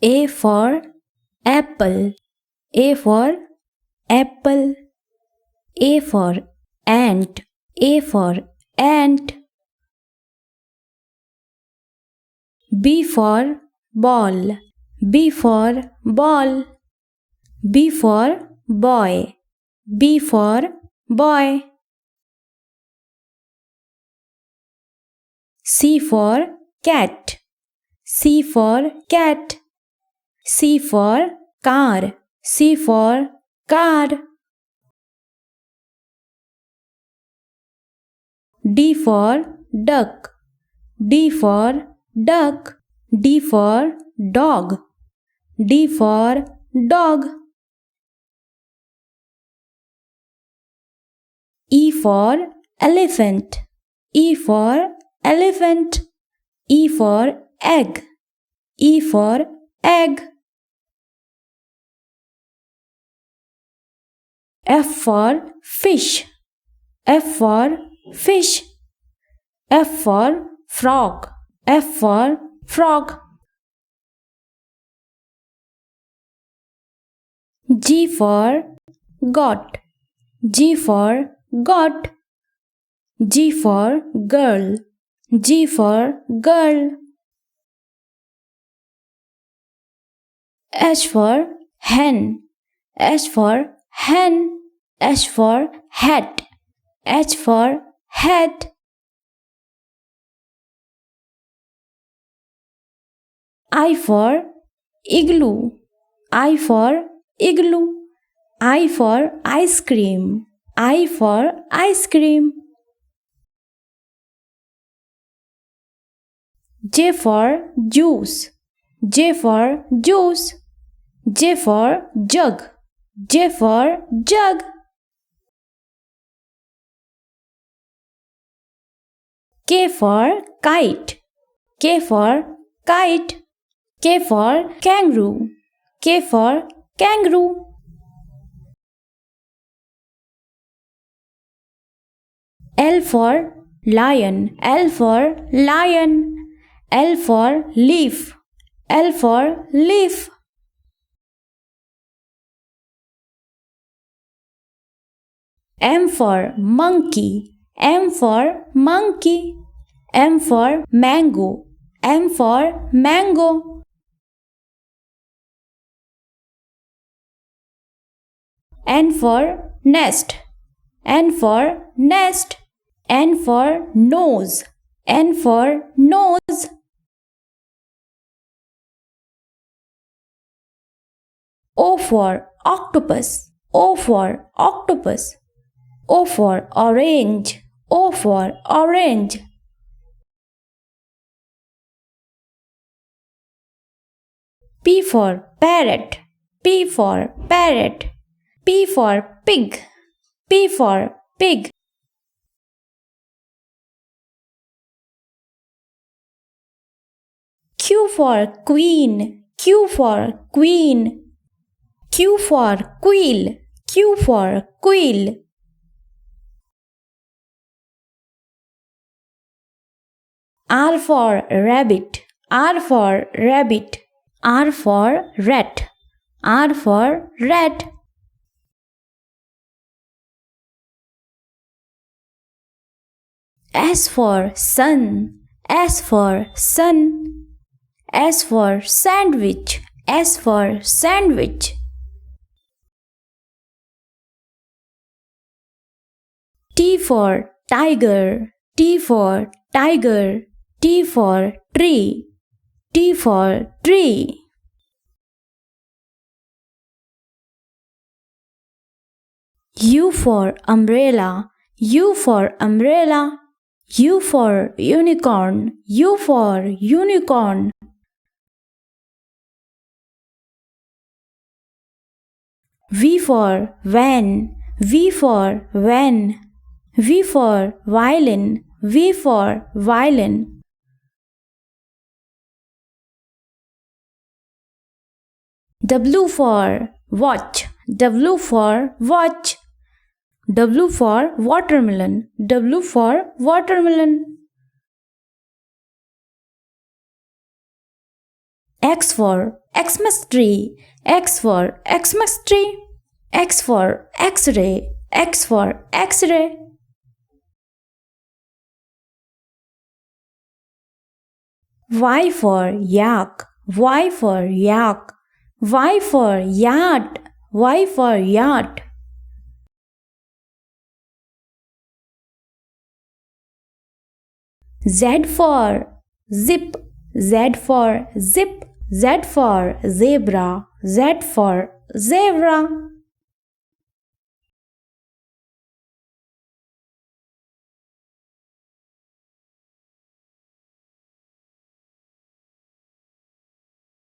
A for apple. A for apple. A for ant. A for ant. B for ball. B for ball. B for boy. B for boy. C for cat. C for cat. C for car. C for car. D for duck. D for duck. D for dog. D for dog. E for elephant. E for elephant. E for egg. E for egg. F for fish. F for fish. F for frog. F for frog. G for goat. G for goat. G for girl. G for girl. H for hen. H for hen. H for hat. H for hat. I for igloo. I for igloo. I for ice cream. I for ice cream. J for juice. J for juice. J for jug. J for jug. K for kite. K for kite. K for kangaroo. K for kangaroo. L for lion. L for lion. L for leaf. L for leaf. M for monkey. M for monkey. M for mango. M for mango. N for nest. N for nest. N for nose. N for nose. O for octopus. O for octopus. O for orange. O for orange. P for parrot. P for parrot. P for pig. P for pig. Q for queen. Q for queen. Q for quail. Q for quail. R for rabbit. R for rabbit. R for rat. R for rat. S for sun. S for sun. S for sandwich. S for sandwich. T for tiger. T for tiger. T for tree. T for tree. U for umbrella. U for umbrella. U for unicorn. U for unicorn. V for van. V for van. V for violin. V for violin. W for watch. W for watch. W for watermelon. W for watermelon. X for Xmas tree. X for Xmas tree. X for X-ray. X for X-ray. Y for yak. Y for yak. Y for yacht. Y for yacht. Z for zip. Z for zip. Z for zebra. Z for zebra.